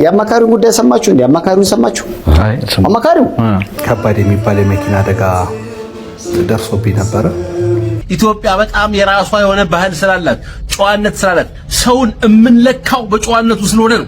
ያማካሪው ጉዳይ ሰማችሁ እንዴ? ያማካሪውን ሰማችሁ? አማካሪው ከባድ የሚባል የመኪና አደጋ ደርሶብኝ ነበር። ኢትዮጵያ በጣም የራሷ የሆነ ባህል ስላላት ጨዋነት ስላላት ሰውን እምንለካው በጨዋነቱ ስለሆነ ነው።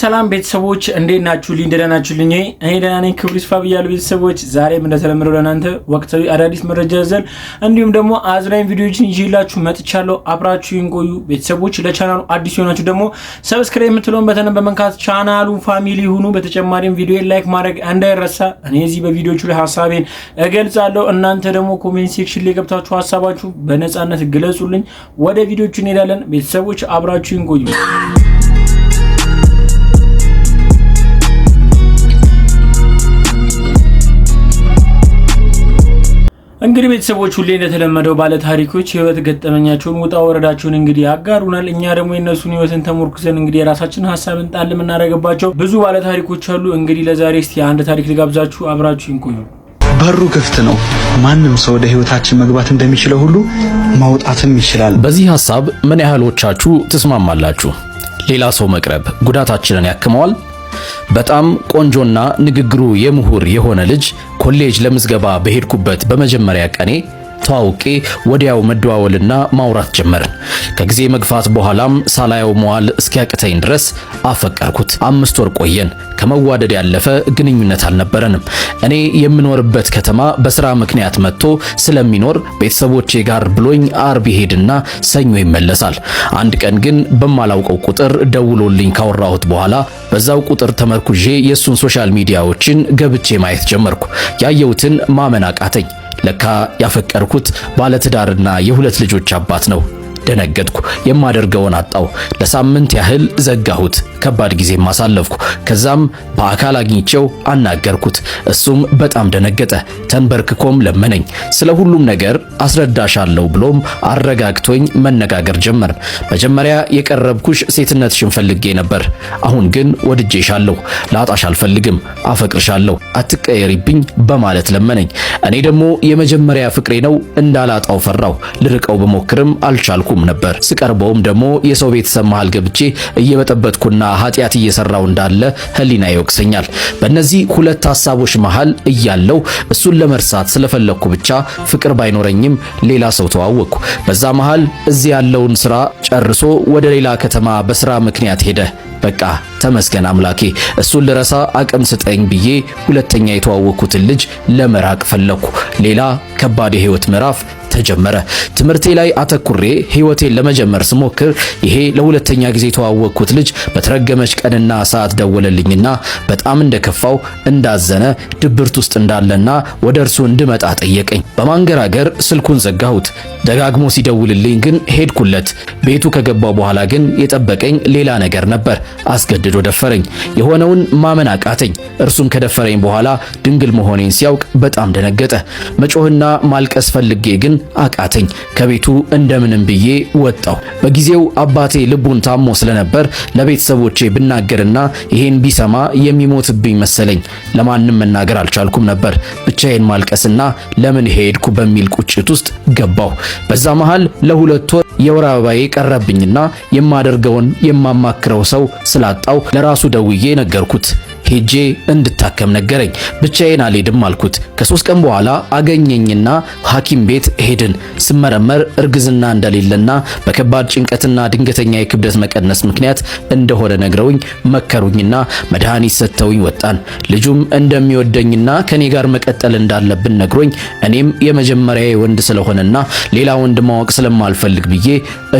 ሰላም ቤተሰቦች እንዴት ናችሁ? ደህና ናችሁልኝ? እኔ ደህና ነኝ። ክብሩ ይስፋ ብያለሁ ቤተሰቦች። ዛሬም እንደተለመደው ለእናንተ ወቅታዊ አዳዲስ መረጃ ይዘን እንዲሁም ደግሞ አዝናኝ ቪዲዮዎችን ይዤላችሁ መጥቻለሁ። አብራችሁን ቆዩ ቤተሰቦች። ለቻናሉ አዲስ የሆናችሁ ደግሞ ሰብስክራይብ የምትለውን በተን በመንካት ቻናሉ ፋሚሊ ሁኑ። በተጨማሪም ቪዲዮን ላይክ ማድረግ እንዳይረሳ። እኔ እዚህ በቪዲዮቹ ላይ ሐሳቤን እገልጻለሁ። እናንተ ደግሞ ኮሜንት ሴክሽን ላይ ገብታችሁ ሐሳባችሁ በነጻነት ግለጹልኝ። ወደ ቪዲዮቹ እንሄዳለን ቤተሰቦች። አብራችሁን ቆዩ። እንግዲህ ቤተሰቦች ሁሌ እንደተለመደው ባለ ታሪኮች ህይወት ገጠመኛቸውን ውጣ ወረዳቸውን እንግዲህ ያጋሩናል። እኛ ደግሞ የነሱን ህይወትን ተሞርክዘን እንግዲህ የራሳችንን ሐሳብን ጣል የምናደርግባቸው ብዙ ባለ ታሪኮች አሉ። እንግዲህ ለዛሬ እስቲ አንድ ታሪክ ልጋብዛችሁ፣ አብራችሁን ቆዩ። በሩ ክፍት ነው። ማንም ሰው ወደ ህይወታችን መግባት እንደሚችለው ሁሉ ማውጣትም ይችላል። በዚህ ሐሳብ ምን ያህሎቻችሁ ትስማማላችሁ? ሌላ ሰው መቅረብ ጉዳታችንን ያክመዋል? በጣም ቆንጆና ንግግሩ የምሁር የሆነ ልጅ ኮሌጅ ለምዝገባ በሄድኩበት በመጀመሪያ ቀኔ ተዋውቄ ወዲያው መደዋወልና ማውራት ጀመርን። ከጊዜ መግፋት በኋላም ሳላየው መዋል እስኪያቅተኝ ድረስ አፈቀርኩት። 5 ወር ቆየን። ከመዋደድ ያለፈ ግንኙነት አልነበረንም። እኔ የምኖርበት ከተማ በስራ ምክንያት መጥቶ ስለሚኖር ቤተሰቦቼ ጋር ብሎኝ አርብ ይሄድና ሰኞ ይመለሳል። አንድ ቀን ግን በማላውቀው ቁጥር ደውሎልኝ ካወራሁት በኋላ በዛው ቁጥር ተመርኩዤ የሱን ሶሻል ሚዲያዎችን ገብቼ ማየት ጀመርኩ። ያየሁትን ማመን አቃተኝ። ለካ ያፈቀርኩት ባለትዳርና የ2 ልጆች አባት ነው። ደነገጥኩ። የማደርገውን አጣው። ለሳምንት ያህል ዘጋሁት። ከባድ ጊዜ ማሳለፍኩ። ከዛም በአካል አግኝቼው አናገርኩት። እሱም በጣም ደነገጠ። ተንበርክኮም ለመነኝ። ስለ ሁሉም ነገር አስረዳሻለሁ ብሎም አረጋግቶኝ መነጋገር ጀመር። መጀመሪያ የቀረብኩሽ ሴትነትሽን ፈልጌ ነበር። አሁን ግን ወድጄሻለሁ። ላጣሽ አልፈልግም። አፈቅርሻለሁ። አትቀየሪብኝ በማለት ለመነኝ። እኔ ደግሞ የመጀመሪያ ፍቅሬ ነው እንዳላጣው ፈራው። ልርቀው በሞክርም አልቻልኩም ነበር። ስቀርበውም ደግሞ የሰው ቤተሰብ መሃል ገብቼ እየበጠበጥኩና ኃጢአት እየሰራው እንዳለ ህሊና ይወቅሰኛል። በእነዚህ 2 ሐሳቦች መሃል እያለው እሱን ለመርሳት ስለፈለኩ ብቻ ፍቅር ባይኖረኝም ሌላ ሰው ተዋወቅኩ። በዛ መሃል እዚህ ያለውን ስራ ጨርሶ ወደ ሌላ ከተማ በስራ ምክንያት ሄደ። በቃ ተመስገን አምላኬ። እሱን ልረሳ አቅም ስጠኝ ብዬ ሁለተኛ የተዋወቅኩትን ልጅ ለመራቅ ፈለኩ። ሌላ ከባድ የህይወት ምዕራፍ ተጀመረ። ትምህርቴ ላይ አተኩሬ ህይወቴን ለመጀመር ስሞክር ይሄ ለሁለተኛ ጊዜ የተዋወቅኩት ልጅ በተረገመች ቀንና ሰዓት ደወለልኝና በጣም እንደከፋው እንዳዘነ ድብርት ውስጥ እንዳለና ወደ እርሱ እንድመጣ ጠየቀኝ። በማንገራገር ስልኩን ዘጋሁት። ደጋግሞ ሲደውልልኝ ግን ሄድኩለት። ቤቱ ከገባው በኋላ ግን የጠበቀኝ ሌላ ነገር ነበር። አስገድዶ ደፈረኝ። የሆነውን ማመን አቃተኝ። እርሱም ከደፈረኝ በኋላ ድንግል መሆኔን ሲያውቅ በጣም ደነገጠ። መጮህና ማልቀስ ፈልጌ ግን አቃተኝ። ከቤቱ እንደምንም ብዬ ወጣው። በጊዜው አባቴ ልቡን ታሞ ስለነበር ለቤተሰቦቼ ብናገርና ይሄን ቢሰማ የሚሞትብኝ መሰለኝ። ለማንም መናገር አልቻልኩም ነበር። ብቻዬን ማልቀስና ለምን ሄድኩ በሚል ቁጭት ውስጥ ገባው። በዛ መሃል ለ2 ወር የወር አበባዬ ቀረብኝና የማደርገውን የማማክረው ሰው ስላጣው ለራሱ ደውዬ ነገርኩት። ሄጄ እንድታከም ነገረኝ። ብቻዬን አልሄድም አልኩት። ከ3 ቀን በኋላ አገኘኝና ሐኪም ቤት ሄድን። ስመረመር እርግዝና እንደሌለና በከባድ ጭንቀትና ድንገተኛ የክብደት መቀነስ ምክንያት እንደሆነ ነግረውኝ መከሩኝና መድኃኒት ሰጥተውኝ ወጣን። ልጁም እንደሚወደኝና ከኔ ጋር መቀጠል እንዳለብን ነግሮኝ እኔም የመጀመሪያ ወንድ ስለሆነና ሌላ ወንድ ማወቅ ስለማልፈልግ ብዬ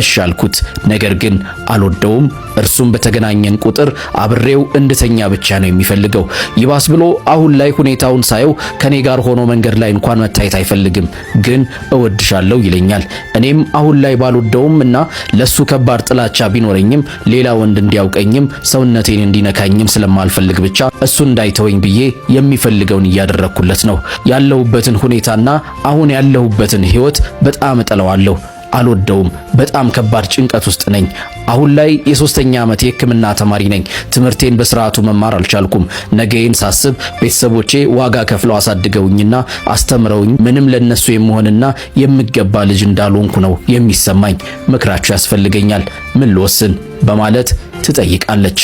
እሺ አልኩት። ነገር ግን አልወደውም። እርሱም በተገናኘን ቁጥር አብሬው እንድተኛ ብቻ ነው የሚፈልገው። ይባስ ብሎ አሁን ላይ ሁኔታውን ሳየው ከኔ ጋር ሆኖ መንገድ ላይ እንኳን መታየት አይፈልግም። ግን እወድሻለሁ ይለኛል። እኔም አሁን ላይ ባልወደውም እና ለሱ ከባድ ጥላቻ ቢኖረኝም ሌላ ወንድ እንዲያውቀኝም ሰውነቴን እንዲነካኝም ስለማልፈልግ ብቻ እሱ እንዳይተወኝ ብዬ የሚፈልገውን እያደረኩለት ነው። ያለሁበትን ሁኔታና አሁን ያለሁበትን ህይወት በጣም እጠላዋለሁ። አልወደውም። በጣም ከባድ ጭንቀት ውስጥ ነኝ። አሁን ላይ የ3ኛ ዓመት የሕክምና ተማሪ ነኝ። ትምህርቴን በስርዓቱ መማር አልቻልኩም። ነገዬን ሳስብ ቤተሰቦቼ ዋጋ ከፍለው አሳድገውኝና አስተምረውኝ ምንም ለነሱ የምሆንና የምገባ ልጅ እንዳልሆንኩ ነው የሚሰማኝ። ምክራችሁ ያስፈልገኛል። ምን ልወስን በማለት ትጠይቃለች።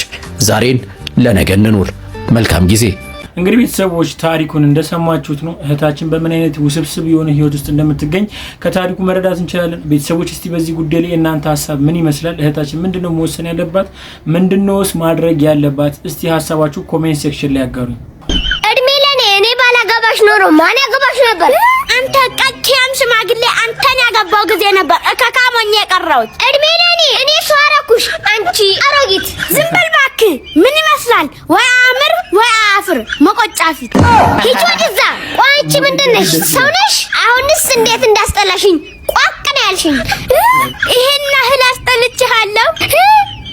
ዛሬን ለነገ እንኑር። መልካም ጊዜ። እንግዲህ ቤተሰቦች ታሪኩን እንደሰማችሁት ነው። እህታችን በምን አይነት ውስብስብ የሆነ ህይወት ውስጥ እንደምትገኝ ከታሪኩ መረዳት እንችላለን። ቤተሰቦች እስቲ በዚህ ጉዳይ ላይ እናንተ ሀሳብ ምን ይመስላል? እህታችን ምንድነው መወሰን ያለባት? ምንድነውስ ማድረግ ያለባት? እስቲ ሀሳባችሁ ኮሜንት ሴክሽን ላይ ያጋሩኝ። እድሜ ለኔ እኔ ባላገባሽ ኖሮ ማን ያገባሽ ነበር? አንተ ቀጥያም ሽማግሌ አንተን ያገባው ጊዜ ነበር እከካሞኝ የቀረውት። እድሜ ለኔ እኔ ሷራኩሽ አንቺ አሮጊት ዝም በል እባክህ። ምን ይመስላል? ወይ አምር ወይ አፍር መቆጫ ፊት ሂጅ ወደዛ። ቆይ አንቺ ምንድን ነሽ? ሰው ነሽ? አሁንስ እንዴት እንዳስጠላሽኝ ቋቅ ነው ያልሽኝ። ይሄን ያህል አስጠልቼሃለሁ?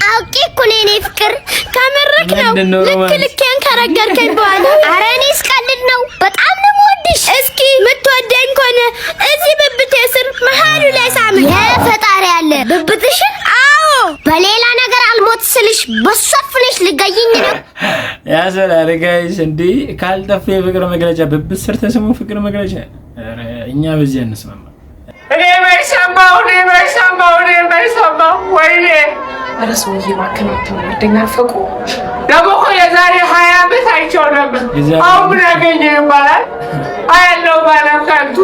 አውቄ እኮ ነው የኔ ፍቅር ከምርክ ነው ልኬን ከረገርከኝ በኋላ። ኧረ እኔስ ቀልድ ነው። በጣም ነው የምወድሽ። እስኪ የምትወደኝ ከሆነ እዚህ ብብቴ ስር መሀሉ ላይ ሳምኝ። የፈጣሪ ያለ ብብትሽን? አዎ በሌላ ነገር አልሞት ስልሽ በሷፍነሽ ልገይኝ ነው። ያሰላል ጋይስ። እንዴ ካልጠፋ የፍቅር መግለጫ ብብት ስር ተስሞ ፍቅር መግለጫ። ኧረ እኛ በዚህ አንስማማ። እኔ ማይሰማው ወይኔ ኧረ ሰውዬ እባክህ አትወርደኝ። አልፈቁ ደግሞ እኮ የዛሬ 20 ዓመት አይቼው ነበር። አሁን ምን አገኘህ ይባላል አያለው ባለካንቱ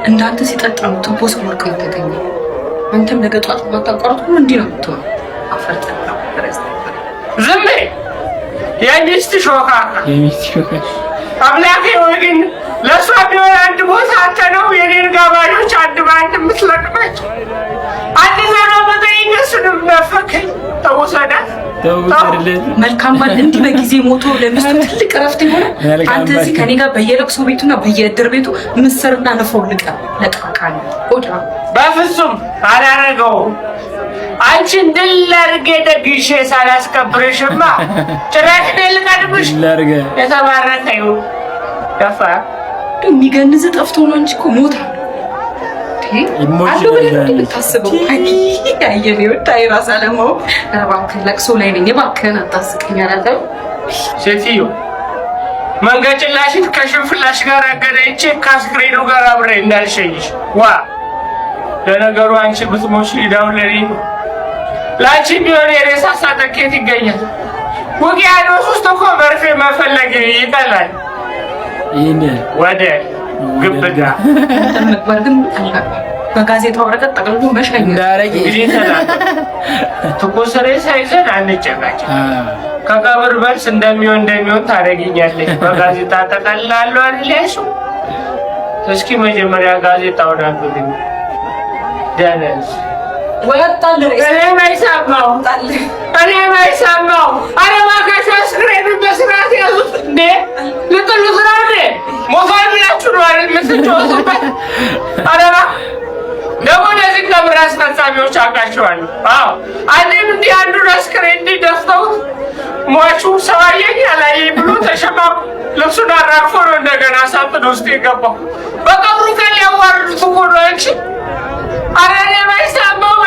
እንዳንተ ሲጠጣ ነው ትቦ ሰው ወርቆ የተገኘ። አንተም ነገ ጧት ማታቋርጡ እንዲህ ነው የምትሆነው። አፈርጠና ዝም በይ የሚስት ሾካ አምላኬ ወይ ግን ለሷ ቢሆን አንድ ቦታ አንተ ነው የኔን ጋባዦች አንድ ባንድ የምትለቅማቸው። አንድ ዘሮ በተይኝ እሱንም ነፈከኝ። ተወሰዳት መልካም ባል እንዲህ በጊዜ ሞቶ ለሚስቱ ትልቅ እረፍት ይሆናል። አንተ እዚህ ከኔ ጋር በየለቅሶ ቤቱና በየእድር ቤቱ ምስርና ንፎ ለቀቃለ ኦዳ በፍጹም አላረገውም። አንቺን ድል አድርጌ ደግሼ ሳላስከብርሽማ ጭራሽ ልቀድምሽ። የተባረከ ይሁን ደፋ የሚገንዝ ጠፍቶ ነው እንጂ እኮ ሞታ አሉ ብለን ታስበው ያየኔ ወጣይ ራስ አለማው እባክህ ለቅሶ ላይ ነኝ እባክህን አታስቀኝ አላለም። ሴትዮ መንገጭላሽን ከሽንፍላሽ ጋር አገናኝቼ ከአስክሬኑ ጋር አብሬ እንዳልሸኝሽ። ዋ ለነገሩ አንቺ ብትሞሽ ሊዳው ለኔ ላንቺ ቢሆን የሬሳ ሳጥን ይገኛል። ውቅያኖስ ውስጥ እኮ መርፌ መፈለግ ይጠላል። ይሄን ወደ ግብዳ ተመቅበርግን በጋዜጣው ወረቀት ጠቅልሎ መሸኝ እንዳረግ ይተላ ትኩስ ሬሳ ይዘን አንጨቃጭ። ከቀብር በርስ እንደሚሆን ታደርጊኛለሽ። በጋዜጣ ጠቅልላለሁ አይደልሽ? እስኪ መጀመሪያ ጋዜጣውን አንብብኝ። ደነስ ወጣለ እኔ ማይሳማው አረ ማካሽ አስክሬን በስርዓት ያዙት እንዴ ልጥሉ ዝራኔ ሞፋል ብላችሁ ነው አይደል የምትጮቱበት? አረባ ደግሞ ለዚህ ክብር አስፈጻሚዎች አውቃቸዋለሁ። አዎ አንዴም እንዲህ አንዱን አስክሬን እንዲህ ደፍተውት ሟቹ ሰው አየኝ አላየኝ ብሎ ተሸማቁ ልብሱን አራግፎ ነው እንደገና ሳጥን ውስጥ የገባው። በቀብሩ ቀን ያዋርዱት እኮ ነው እንጂ አረ እኔ ማይሰማው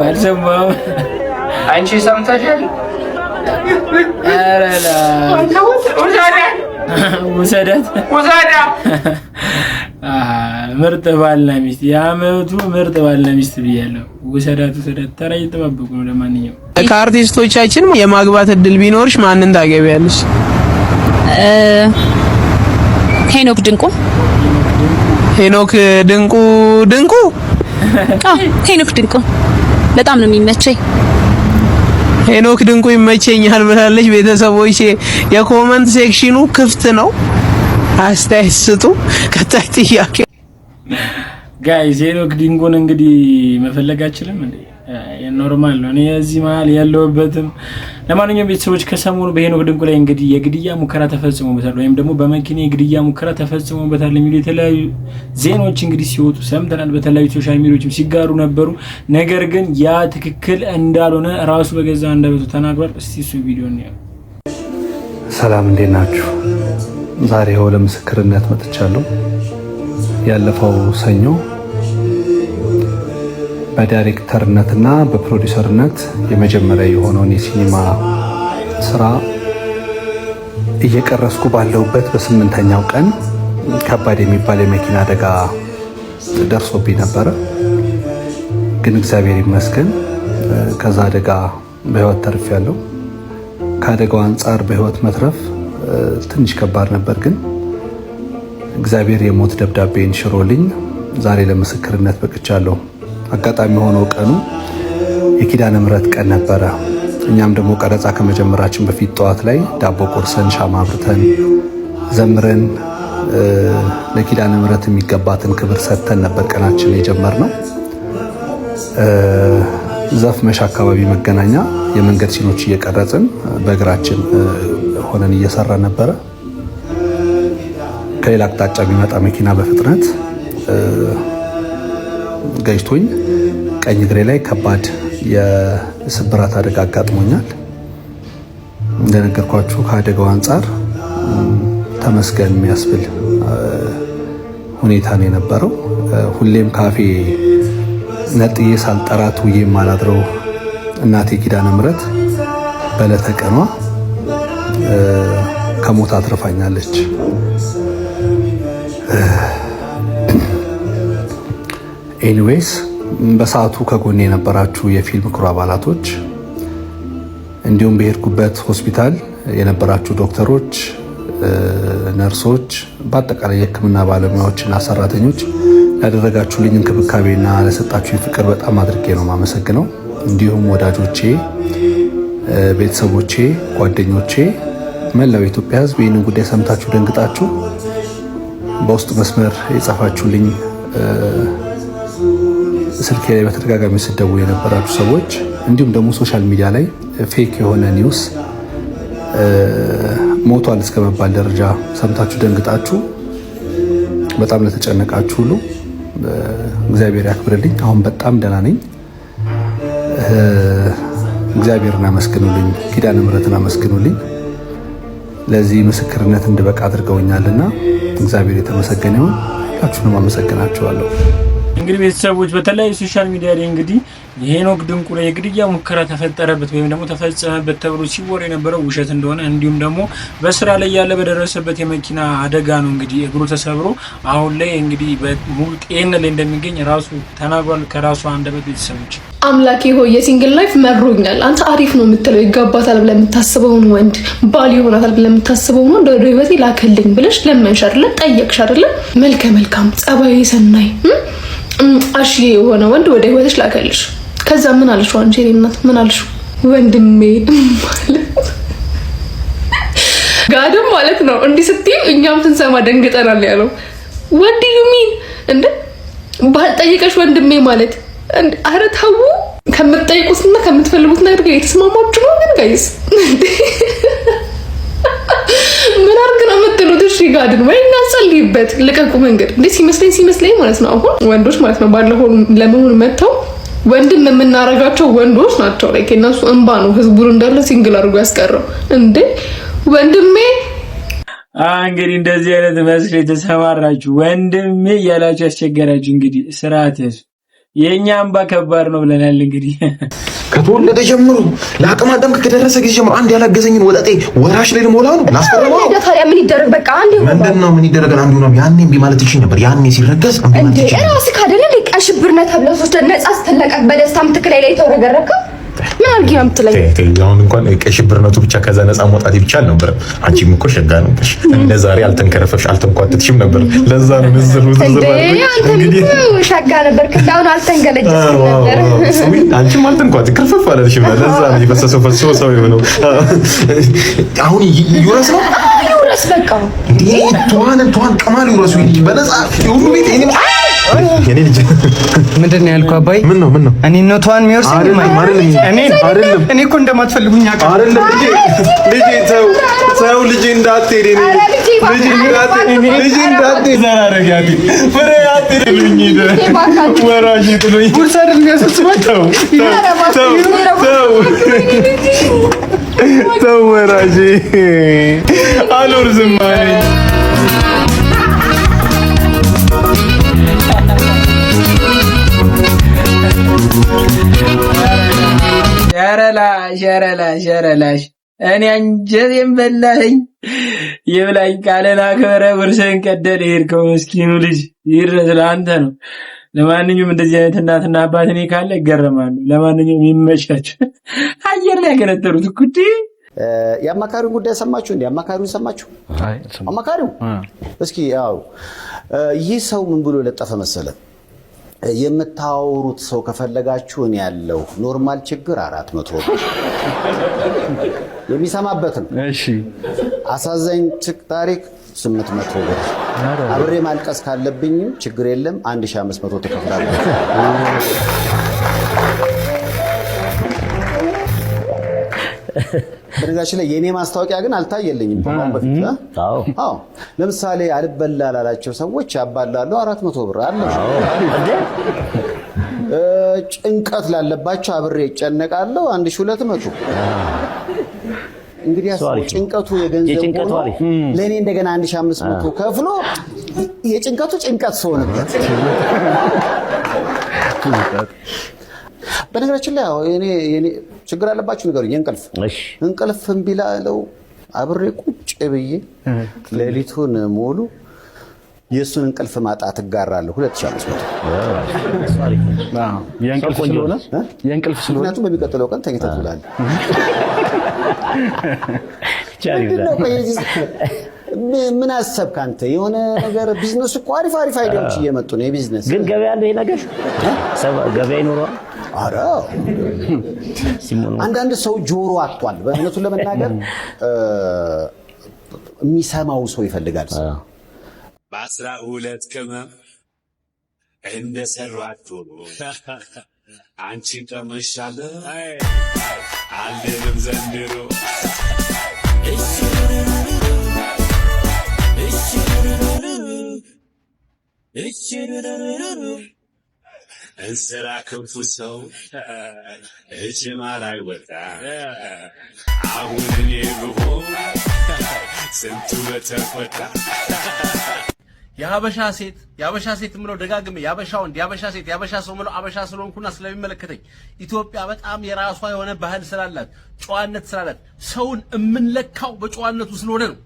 አልሰማም። አንቺ ሰምተሻል? አረላ ውሰዳት ምርጥ ባልና ሚስት የዓመቱ ምርጥ ባልና ሚስት ብያለሁ። ውሰዳት ተራ እየተጠባበቁ ነው። ለማንኛውም ከአርቲስቶቻችን የማግባት እድል ቢኖርሽ ማንን ታገቢያለሽ? ሄኖክ ድንቁ ሄኖክ ድንቁ በጣም ነው የሚመቸኝ። ሄኖክ ድንቁ ይመቸኛል ብላለች። ቤተሰቦች የኮመንት ሴክሽኑ ክፍት ነው፣ አስተያየት ስጡ። ቀጣይ ጥያቄ ጋይስ ሄኖክ ድንቁን እንግዲህ መፈለግ አችልም እንዴ? ኖርማል ነው። እኔ እዚህ መሀል ያለውበትም። ለማንኛውም ቤተሰቦች ከሰሞኑ በሄኖክ ድንቁ ላይ እንግዲህ የግድያ ሙከራ ተፈጽሞበታል ወይም ደግሞ በመኪና የግድያ ሙከራ ተፈጽሞበታል የሚሉ የተለያዩ ዜናዎች እንግዲህ ሲወጡ ሰምተናል። በተለያዩ ሶሻል ሚዲያዎችም ሲጋሩ ነበሩ። ነገር ግን ያ ትክክል እንዳልሆነ ራሱ በገዛ አንደበቱ ተናግሯል። እስቲ እሱ ቪዲዮ ነው። ሰላም እንዴት ናችሁ? ዛሬ ለምስክርነት መጥቻለሁ። ያለፈው ሰኞ በዳይሬክተርነትና በፕሮዲሰርነት የመጀመሪያ የሆነውን የሲኒማ ስራ እየቀረስኩ ባለሁበት በ8ኛው ቀን ከባድ የሚባል የመኪና አደጋ ደርሶብኝ ነበረ። ግን እግዚአብሔር ይመስገን ከዛ አደጋ በህይወት ተርፌያለሁ። ከአደጋው አንጻር በህይወት መትረፍ ትንሽ ከባድ ነበር፣ ግን እግዚአብሔር የሞት ደብዳቤን ሽሮልኝ ዛሬ ለምስክርነት በቅቻለሁ። አጋጣሚ ሆኖ ቀኑ የኪዳነ ምሕረት ቀን ነበረ። እኛም ደግሞ ቀረጻ ከመጀመራችን በፊት ጠዋት ላይ ዳቦ ቆርሰን ሻማ አብርተን ዘምረን ለኪዳነ ምሕረት የሚገባትን ክብር ሰጥተን ነበር ቀናችን የጀመርነው። ዘፍመሽ አካባቢ መገናኛ የመንገድ ሲኖች እየቀረጽን በእግራችን ሆነን እየሰራን ነበረ። ከሌላ አቅጣጫ የሚመጣ መኪና በፍጥነት ገጭቶኝ ቀኝ እግሬ ላይ ከባድ የስብራት አደጋ አጋጥሞኛል። እንደነገርኳችሁ ከአደጋው አንጻር ተመስገን የሚያስብል ሁኔታ ነው የነበረው። ሁሌም ካፌ ነጥዬ ሳልጠራት ውዬ የማላድረው እናቴ ኪዳነ ምሕረት በዕለተ ቀኗ ከሞት አትረፋኛለች። ኤኒዌይስ በሰዓቱ ከጎኔ የነበራችሁ የፊልም ክሩ አባላቶች እንዲሁም በሄድኩበት ሆስፒታል የነበራችሁ ዶክተሮች፣ ነርሶች፣ በአጠቃላይ የሕክምና ባለሙያዎችና ሰራተኞች ያደረጋችሁልኝ እንክብካቤና ለሰጣችሁኝ ፍቅር በጣም አድርጌ ነው የማመሰግነው። እንዲሁም ወዳጆቼ፣ ቤተሰቦቼ፣ ጓደኞቼ፣ መላው የኢትዮጵያ ሕዝብ ይህንን ጉዳይ ሰምታችሁ ደንግጣችሁ በውስጥ መስመር የጻፋችሁልኝ ስልኬ ላይ በተደጋጋሚ ስደውሉ የነበራችሁ ሰዎች እንዲሁም ደግሞ ሶሻል ሚዲያ ላይ ፌክ የሆነ ኒውስ ሞቷል እስከመባል ደረጃ ሰምታችሁ ደንግጣችሁ በጣም ለተጨነቃችሁ ሁሉ እግዚአብሔር ያክብርልኝ። አሁን በጣም ደህና ነኝ። እግዚአብሔርን አመስግኑልኝ፣ ኪዳነ ምሕረትን አመስግኑልኝ። ለዚህ ምስክርነት እንድበቃ አድርገውኛልና እግዚአብሔር የተመሰገነ ይሁን። ሁላችሁንም አመሰግናችኋለሁ። እንግዲህ ቤተሰቦች በተለያዩ ሶሻል ሚዲያ ላይ እንግዲህ የሄኖክ ድንቁ ላይ የግድያ ሙከራ ተፈጠረበት ወይም ደግሞ ተፈጸመበት ተብሎ ሲወራ የነበረው ውሸት እንደሆነ እንዲሁም ደግሞ በስራ ላይ ያለ በደረሰበት የመኪና አደጋ ነው እንግዲህ እግሩ ተሰብሮ አሁን ላይ እንግዲህ በሙሉ ጤንነት ላይ እንደሚገኝ ራሱ ተናግሯል። ከራሱ አንደበት ቤተሰቦች አምላኬ ሆይ የሲንግል ላይፍ መሮኛል። አንተ አሪፍ ነው የምትለው ይጋባታል ብለህ የምታስበውን ወንድ ባል ይሆናታል ብለህ የምታስበውን ወንድ ወደ ህይወቴ ላከልኝ ብለሽ ለመንሽ አይደለ? ጠየቅሽ አይደለ? መልከ መልካም ጸባይ ሰናይ አሺ የሆነ ወንድ ወደ ህይወትሽ ላከልሽ። ከዛ ምን አልሽ? አንቺ እናት ምን አልሽ? ወንድሜ ማለት ጋድም ማለት ነው። እንዲህ ስትይ እኛም ስንሰማ ደንግጠናል ያለው what do you mean እንደ ባልጠይቀሽ ወንድሜ ማለት እንደ አረ ተው። ከምትጠይቁትና ከምትፈልጉት ነገር ጋር የተስማማችሁ ነው ግን ጋይስ ምን አርግ ነው የምትሉት? እሺ ጋድን ወይ እናጸልይበት ልቀቁ መንገድ እንዴ ሲመስለኝ ማለት ነው። አሁን ወንዶች ማለት ነው ባለፈው ለመሆን መተው ወንድም የምናረጋቸው ወንዶች ናቸው። ላይ ከነሱ እንባ ነው ህዝቡን እንዳለ ሲንግል አድርጎ ያስቀረው እንዴ ወንድሜ። እንግዲህ እንደዚህ አይነት መስል የተሰማራችሁ ወንድሜ እያላችሁ ያስቸገራችሁ እንግዲህ ስርዓት ያዙ። የኛ እንባ ከባድ ነው ብለናል። እንግዲህ ከተወለደ ጀምሮ ለአቅመ አዳም ከደረሰ ጊዜ ጀምሮ አንድ ያላገዘኝን ወጣጤ ወራሽ ላይ ልሞላ ነው ላስፈረመው። ታዲያ ምን ይደረግ? በቃ አንዴ ምንድነው ምን ይደረጋል? አንዱ ነው ያኔ እምቢ ማለት ይችል ነበር። ያኔ ሲረገዝ እምቢ ማለት ይችል ነበር። እራስህ ካደለ ቀሽብርነ ተብለ ሶስት ነጻ ስትለቀቅ በደስታ ምትክላይ ላይ ተወረገረከው ምን አልጊ ነው የምትለኝ? አሁን እንኳን ቀሽብርነቱ ብቻ ከዛ ነጻ መውጣት ይቻል ነበር። አንቺም እኮ ሸጋ ነበርሽ። እንደ ዛሬ አልተንከረፈሽ አልተንቋጥጥሽም ነበር። ለዛ ነው ንዝር እንግዲህ ሸጋ ነበር። ከዳውን አልተንገለጀሽም ነበር። አንቺም አልተንቋጥ ክርፍፍ አላለሽም። ለዛ ነው የፈሰሰው ፈሰሰው ሰው የሆነው። አሁን ይውረስ ነው ይውረስ በቃ እንዴ ቷን ቀማል ይውረሱ በነጻ ሁሉ ቤት እኔ የኔ ልጅ ምንድነው ያልኩህ? አባይ ምን ነው እኔ ነው ቷን የሚወርስ እኔ እኮ እንደማትፈልጉኝ አውቃለሁ። አይደለም ልጄ ተው ልጄ እንዳትሄድ ልጄ እንዳትሄድ ዘራረጋቲ ፍሬያት ልኝ ወራጅ ጥሉኝ ጉርሳድ የሚያስስባቸው ተው ወራጅ አልወርዝም ማለት ሸረላሽ እኔ አንጀቴን በላኝ ይብላኝ ካለና ከረ ወርሰን ቀደል ሄድከው ምስኪኑ ልጅ ይድረስ ለአንተ ነው። ለማንኛውም እንደዚህ አይነት እናትና አባት እኔ ካለ ይገረማሉ። ለማንኛውም ይመቻችሁ። አየር ላይ ያገነጠሩት ኩዲ የአማካሪውን ጉዳይ ሰማችሁ እንዴ? አማካሪውን ሰማችሁ? አማካሪው እስኪ ያው ይህ ሰው ምን ብሎ ለጠፈ መሰለ? የምታወሩት ሰው ከፈለጋችሁ እኔ ያለው ኖርማል ችግር 400 ብር የሚሰማበትም እሺ፣ አሳዛኝ ታሪክ 800 ብር፣ አብሬ ማልቀስ ካለብኝም ችግር የለም 1500 ተከፍላለሁ። በነገራችን ላይ የኔ ማስታወቂያ ግን አልታየልኝም። በፊት አዎ ለምሳሌ አልበላ ላላቸው ሰዎች ያባላሉ 400 ብር አለ። ጭንቀት ላለባቸው አብሬ ይጨነቃለሁ 1200። እንግዲህ ጭንቀቱ የገንዘብ ሆኖ ለኔ እንደገና 1500 ከፍሎ የጭንቀቱ ጭንቀት ሆነበት። በነገራችን ላይ እኔ ችግር አለባችሁ ነገር እንቅልፍ እምቢ ላለው አብሬ ቁጭ ብዬ ሌሊቱን ሙሉ የሱን እንቅልፍ ማጣት እጋራለሁ 2500። የእንቅልፍ ስለሆነ ምክንያቱም በሚቀጥለው ቀን ተኝተህ ትውላለህ። ምን አሰብክ አንተ? የሆነ ነገር ቢዝነስ እኮ አሪፍ አይዲያዎች እየመጡ ነው። የቢዝነስ ግን ገበያ አለው ይሄ ነገር ገበያ ይኖረዋል። አረ አንዳንድ ሰው ጆሮ አጥቷል። በእውነቱን ለመናገር የሚሰማው ሰው ይፈልጋል። በ12 ቅመም እንደሰራቱ አንቺ ቀመሻለ አልልም ዘንድሮ እንስራ ክንፉ ሰው እጅማ ላይ ወጣ አሁን እኔ ብሆን ስንቱ በተቆጣ። የሀበሻ ሴት ምለው ደጋግሜ የሀበሻ ወንድ የሀበሻ ሴት የሀበሻ ሰው ምለው አበሻ ስለሆንኩና ስለሚመለከተኝ ኢትዮጵያ በጣም የራሷ የሆነ ባህል ስላላት ጨዋነት ስላላት ሰውን እምንለካው በጨዋነቱ ስለሆነ ነው።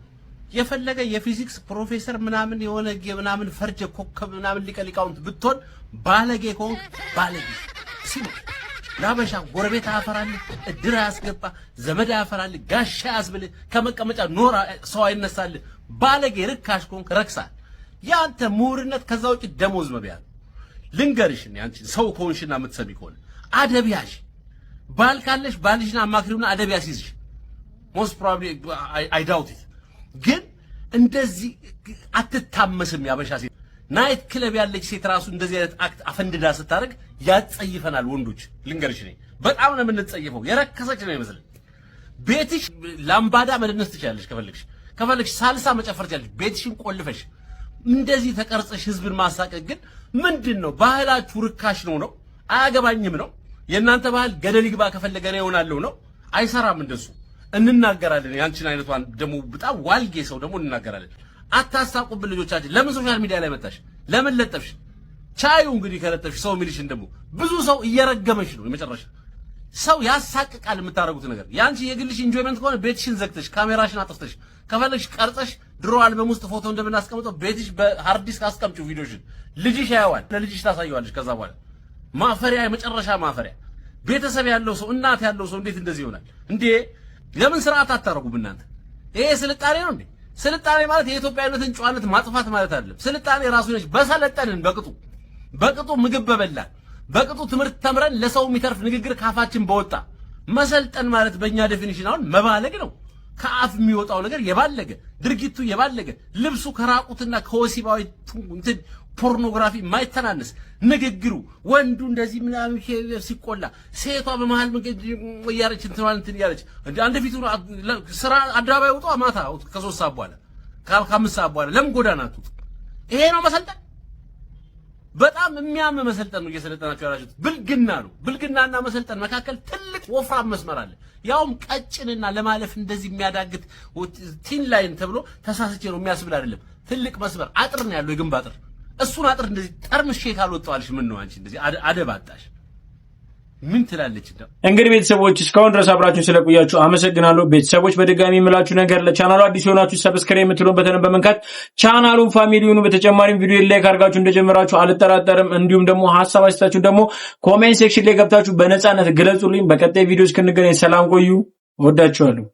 የፈለገ የፊዚክስ ፕሮፌሰር ምናምን የሆነ ምናምን ፈርጀ ኮከብ ምናምን ሊቀሊቃውንት ብትሆን ባለጌ ከሆንክ ባለጌ ሲሉ ለሀበሻ ጎረቤት አያፈራልህ፣ እድር አያስገባ፣ ዘመድ አያፈራልህ፣ ጋሻ ያዝብልህ፣ ከመቀመጫ ኖር ሰው አይነሳልህ። ባለጌ ርካሽ ከሆንክ ረክሳል። ያንተ ምሁርነት ከዛ ውጭ ደሞዝ መብያ ልንገርሽ። አንቺ ሰው ከሆንሽና የምትሰሚ ከሆነ አደብ ያዥ። ባል ካለሽ ባልሽና አማክሪውና አደብ ያስይዝሽ። ሞስት ፕሮባብሊ አይ ዳውት ኢት። ግን እንደዚህ አትታመስም። ያበሻ ሴት ናይት ክለብ ያለች ሴት ራሱ እንደዚህ አይነት አክት አፈንድዳ ስታደርግ ያጸይፈናል ወንዶች። ልንገርሽ እኔ በጣም ነው የምንጸየፈው። የረከሰች ነው ይመስል ቤትሽ ላምባዳ መደነስ ትችላለሽ። ከፈለግሽ ሳልሳ መጨፈር ትችላለሽ። ቤትሽን ቆልፈሽ እንደዚህ ተቀርጸሽ ህዝብን ማሳቀቅ ግን ምንድነው? ባህላችሁ ርካሽ ነው አያገባኝም ነው። የእናንተ ባህል ገደል ይግባ ከፈለገ ነው ይሆናል ነው። አይሰራም እንደሱ። እንናገራለን። ያንቺን አይነቷን ደሞ በጣም ዋልጌ ሰው ደሞ እንናገራለን። አታሳቁብን ልጆቻችን። ለምን ሶሻል ሚዲያ ላይ መጣሽ? ለምን ለጠፍሽ? ቻዩ እንግዲህ ከለጠፍሽ ሰው ሚልሽን ደሞ ብዙ ሰው እየረገመሽ ነው። የመጨረሻ ሰው ያሳቅቃል የምታረጉት ነገር። ያንቺ የግልሽ ኢንጆይመንት ከሆነ ቤትሽን ዘግተሽ ካሜራሽን አጥፍተሽ ከፈለግሽ ቀርጸሽ ድሮ አልበም ውስጥ ፎቶ እንደምናስቀምጠው ቤትሽ በሃርድ ዲስክ አስቀምጪው ቪዲዮሽን። ልጅሽ ያያዋል፣ ለልጅሽ ታሳየዋለሽ። ከዛ በኋላ ማፈሪያ፣ የመጨረሻ ማፈሪያ። ቤተሰብ ያለው ሰው እናት ያለው ሰው እንዴት እንደዚህ ይሆናል እንዴ? ለምን ስርዓት አታረጉም እናንተ? ይሄ ስልጣኔ ነው እንዴ? ስልጣኔ ማለት የኢትዮጵያዊነትን ጨዋነት ማጥፋት ማለት አይደለም። ስልጣኔ ራሱ ነች። በሰለጠንን በቅጡ ምግብ በበላን በቅጡ ትምህርት ተምረን ለሰው የሚተርፍ ንግግር ካፋችን በወጣ መሰልጠን ማለት በእኛ ዴፊኒሽን አሁን መባለግ ነው። ከአፍ የሚወጣው ነገር የባለገ ድርጊቱ የባለገ ልብሱ ከራቁትና ከወሲባዊ እንትን ፖርኖግራፊ የማይተናነስ ንግግሩ ወንዱ እንደዚህ ምናምን ሲቆላ ሴቷ በመሃል መንገድ ያረች እንትን ያለች አንድ ፊቱ ስራ አደባባይ ወጣ ማታ ከ3 ሰዓት በኋላ ከ5 ሰዓት በኋላ ለምን ጎዳና አትወጡ? ይሄ ነው መሰልጠን። በጣም የሚያም መሰልጠን ነው እየሰለጠናችሁ ያላችሁት። ብልግና ነው። ብልግናና መሰልጠን መካከል ትልቅ ወፍራም መስመር አለ። ያውም ቀጭንና ለማለፍ እንደዚህ የሚያዳግት ቲን ላይን ተብሎ ተሳስቼ ነው የሚያስብል አይደለም። ትልቅ መስመር አጥር ነው ያለው፣ የግንብ አጥር። እሱን አጥር እንደዚህ ጠርምሼ ካልወጣዋልሽ ምን ነው አንቺ እንደዚህ አደብ አጣሽ? ምን ትላለች? እንግዲህ ቤተሰቦች እስካሁን ድረስ አብራችሁ ስለቆያችሁ አመሰግናለሁ። ቤተሰቦች በድጋሚ የምላችሁ ነገር ለቻናሉ አዲስ የሆናችሁ ሰብስክራይብ የምትሉን በተን በመንካት ቻናሉን ፋሚሊ ሁኑ። በተጨማሪም ቪዲዮ ላይክ አድርጋችሁ እንደጀመራችሁ አልጠራጠርም። እንዲሁም ደግሞ ሐሳብ አስተያየታችሁን ደግሞ ኮሜንት ሴክሽን ላይ ገብታችሁ በነጻነት ግለጹልኝ። በቀጣይ ቪዲዮ እስክንገናኝ ሰላም ቆዩ። ወዳችኋለሁ።